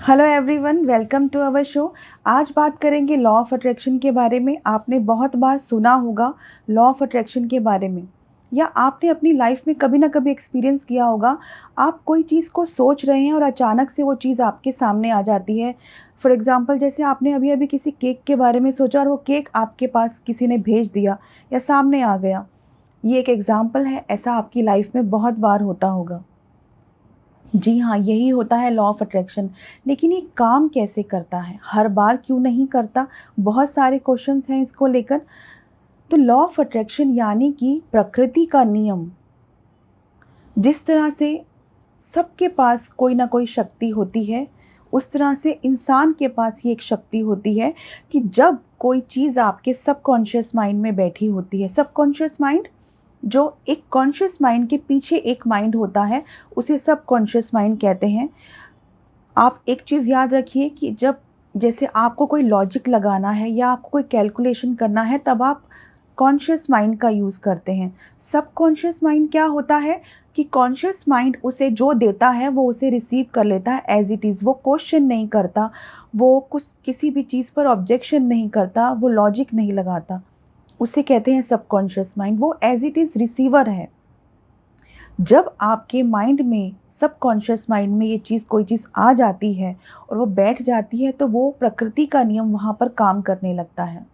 Hello everyone, welcome to our show. आज बात करेंगे लॉ ऑफ अट्रैक्शन के बारे में। आपने बहुत बार सुना होगा लॉ ऑफ अट्रैक्शन के बारे में, या आपने अपनी लाइफ में कभी ना कभी एक्सपीरियंस किया होगा। आप कोई चीज़ को सोच रहे हैं और अचानक से वो चीज़ आपके सामने आ जाती है। फॉर एग्जांपल, जैसे आपने अभी अभी किसी केक के बारे में सोचा और वो केक आपके पास किसी ने भेज दिया या सामने आ गया। ये एक एग्जाम्पल है, ऐसा आपकी लाइफ में बहुत बार होता होगा। जी हाँ, यही होता है लॉ ऑफ अट्रैक्शन। लेकिन ये काम कैसे करता है, हर बार क्यों नहीं करता? बहुत सारे क्वेश्चंस हैं इसको लेकर। तो लॉ ऑफ अट्रैक्शन यानी कि प्रकृति का नियम। जिस तरह से सबके पास कोई ना कोई शक्ति होती है, उस तरह से इंसान के पास ये एक शक्ति होती है कि जब कोई चीज़ आपके सबकॉन्शियस माइंड में बैठी होती है, सबकॉन्शियस माइंड जो एक कॉन्शियस माइंड के पीछे एक माइंड होता है, उसे सबकॉन्शियस माइंड कहते हैं। आप एक चीज़ याद रखिए कि जब जैसे आपको कोई लॉजिक लगाना है या आपको कोई कैलकुलेशन करना है, तब आप कॉन्शियस माइंड का यूज़ करते हैं। सबकॉन्शियस माइंड क्या होता है कि कॉन्शियस माइंड उसे जो देता है वो उसे रिसीव कर लेता है एज इट इज़। वो क्वेश्चन नहीं करता, वो कुछ किसी भी चीज़ पर ऑब्जेक्शन नहीं करता, वो लॉजिक नहीं लगाता। उसे कहते हैं सबकॉन्शियस माइंड। वो एज इट इज़ रिसीवर है। जब आपके माइंड में, सबकॉन्शियस माइंड में ये चीज़, कोई चीज़ आ जाती है और वो बैठ जाती है, तो वो प्रकृति का नियम वहाँ पर काम करने लगता है।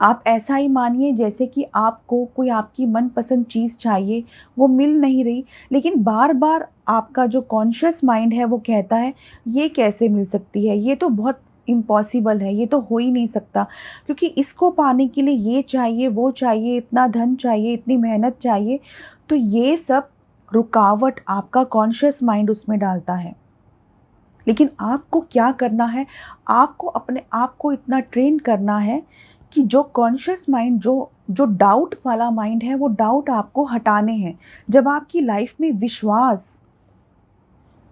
आप ऐसा ही मानिए जैसे कि आपको कोई आपकी मनपसंद चीज़ चाहिए, वो मिल नहीं रही, लेकिन बार बार आपका जो कॉन्शियस माइंड है वो कहता है ये कैसे मिल सकती है, ये तो बहुत इम्पॉसिबल है, ये तो हो ही नहीं सकता, क्योंकि इसको पाने के लिए ये चाहिए, वो चाहिए, इतना धन चाहिए, इतनी मेहनत चाहिए। तो ये सब रुकावट आपका कॉन्शियस माइंड उसमें डालता है। लेकिन आपको क्या करना है? आपको अपने आप को इतना ट्रेन करना है कि जो कॉन्शियस माइंड, जो जो डाउट वाला माइंड है, वो डाउट आपको हटाने हैं। जब आपकी लाइफ में विश्वास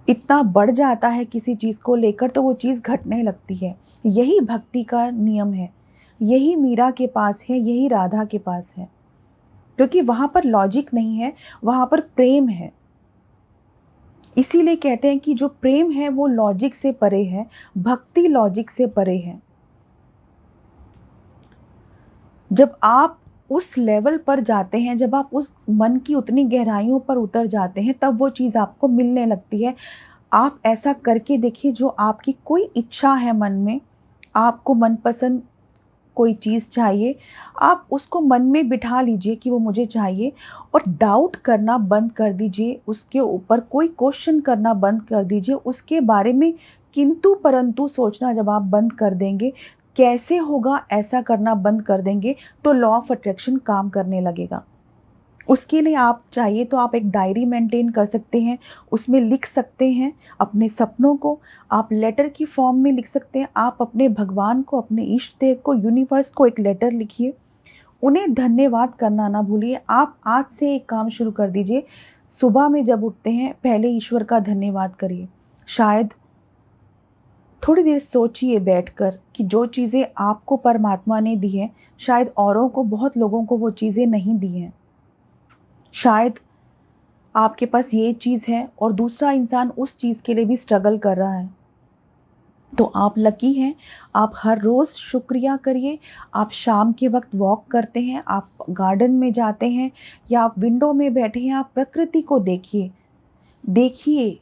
इतना बढ़ जाता है किसी चीज़ को लेकर, तो वो चीज़ घटने लगती है। यही भक्ति का नियम है, यही मीरा के पास है, यही राधा के पास है, क्योंकि वहाँ पर लॉजिक नहीं है, वहाँ पर प्रेम है। इसीलिए कहते हैं कि जो प्रेम है वो लॉजिक से परे है, भक्ति लॉजिक से परे है। जब आप उस लेवल पर जाते हैं, जब आप उस मन की उतनी गहराइयों पर उतर जाते हैं, तब वो चीज़ आपको मिलने लगती है। आप ऐसा करके देखिए, जो आपकी कोई इच्छा है मन में, आपको मनपसंद कोई चीज़ चाहिए, आप उसको मन में बिठा लीजिए कि वो मुझे चाहिए, और डाउट करना बंद कर दीजिए, उसके ऊपर कोई क्वेश्चन करना बंद कर दीजिए, उसके बारे में किंतु परंतु सोचना जब आप बंद कर देंगे, कैसे होगा ऐसा करना बंद कर देंगे, तो लॉ ऑफ अट्रैक्शन काम करने लगेगा। उसके लिए आप चाहिए तो आप एक डायरी मेंटेन कर सकते हैं, उसमें लिख सकते हैं अपने सपनों को, आप लेटर की फॉर्म में लिख सकते हैं। आप अपने भगवान को, अपने इष्ट देव को, यूनिवर्स को एक लेटर लिखिए, उन्हें धन्यवाद करना ना भूलिए। आप आज से एक काम शुरू कर दीजिए, सुबह में जब उठते हैं पहले ईश्वर का धन्यवाद करिए। शायद थोड़ी देर सोचिए बैठकर कि जो चीज़ें आपको परमात्मा ने दी हैं, शायद औरों को, बहुत लोगों को वो चीज़ें नहीं दी हैं। शायद आपके पास ये चीज़ है और दूसरा इंसान उस चीज़ के लिए भी स्ट्रगल कर रहा है। तो आप लकी हैं, आप हर रोज़ शुक्रिया करिए। आप शाम के वक्त वॉक करते हैं, आप गार्डन में जाते हैं, या आप विंडो में बैठे हैं, आप प्रकृति को देखिए। देखिए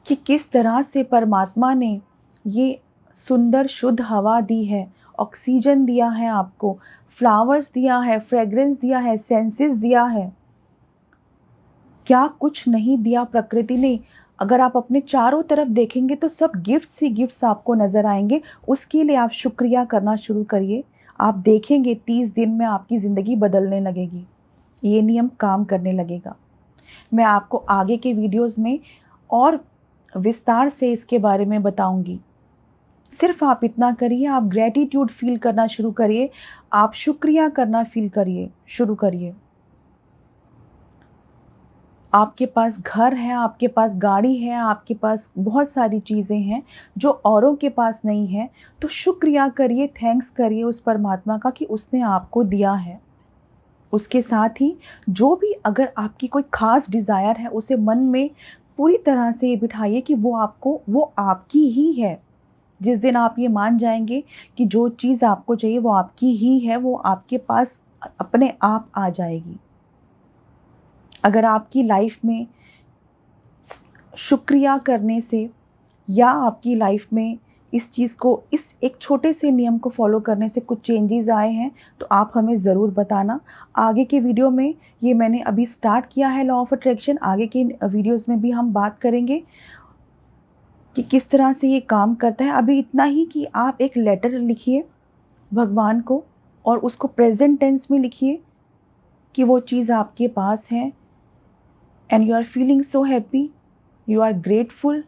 कि किस तरह से परमात्मा ने ये सुंदर शुद्ध हवा दी है, ऑक्सीजन दिया है आपको, फ्लावर्स दिया है, फ्रेग्रेंस दिया है, सेंसेस दिया है। क्या कुछ नहीं दिया प्रकृति ने? अगर आप अपने चारों तरफ देखेंगे तो सब गिफ्ट्स ही गिफ्ट्स आपको नज़र आएंगे। उसके लिए आप शुक्रिया करना शुरू करिए। आप देखेंगे 30 दिन में आपकी ज़िंदगी बदलने लगेगी, ये नियम काम करने लगेगा। मैं आपको आगे के वीडियोज़ में और विस्तार से इसके बारे में बताऊंगी। सिर्फ आप इतना करिए, आप ग्रैटिट्यूड फील करना शुरू करिए, आप शुक्रिया करना फील करिए, शुरू करिए। आपके पास घर है, आपके पास गाड़ी है, आपके पास बहुत सारी चीज़ें हैं जो औरों के पास नहीं है, तो शुक्रिया करिए, थैंक्स करिए उस परमात्मा का कि उसने आपको दिया है। उसके साथ ही जो भी, अगर आपकी कोई ख़ास डिज़ायर है, उसे मन में पूरी तरह से ये बिठाइए कि वो आपकी ही है। जिस दिन आप ये मान जाएँगे कि जो चीज़ आपको चाहिए वो आपकी ही है, वो आपके पास अपने आप आ जाएगी। अगर आपकी लाइफ़ में शुक्रिया करने से या आपकी लाइफ़ में इस चीज़ को, इस एक छोटे से नियम को फ़ॉलो करने से कुछ चेंजेज़ आए हैं, तो आप हमें ज़रूर बताना। आगे के वीडियो में, ये मैंने अभी स्टार्ट किया है लॉ ऑफ़ अट्रैक्शन, आगे के वीडियोज़ में भी हम बात करेंगे कि किस तरह से ये काम करता है। अभी इतना ही कि आप एक लेटर लिखिए भगवान को और उसको प्रेज़ेंट टेंस में लिखिए कि वो चीज़ आपके पास है and you are feeling so happy, you are grateful.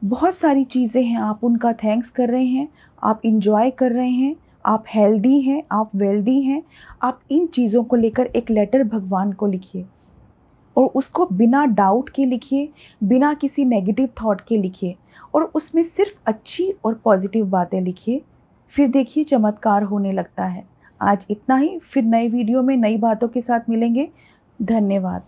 बहुत सारी चीज़ें हैं, आप उनका थैंक्स कर रहे हैं, आप एन्जॉय कर रहे हैं, आप हेल्दी हैं, आप वेल्दी हैं। आप इन चीज़ों को लेकर एक लेटर भगवान को लिखिए और उसको बिना डाउट के लिखिए, बिना किसी नेगेटिव थॉट के लिखिए और उसमें सिर्फ़ अच्छी और पॉज़िटिव बातें लिखिए। फिर देखिए चमत्कार होने लगता है। आज इतना ही, फिर नए वीडियो में नई बातों के साथ मिलेंगे। धन्यवाद।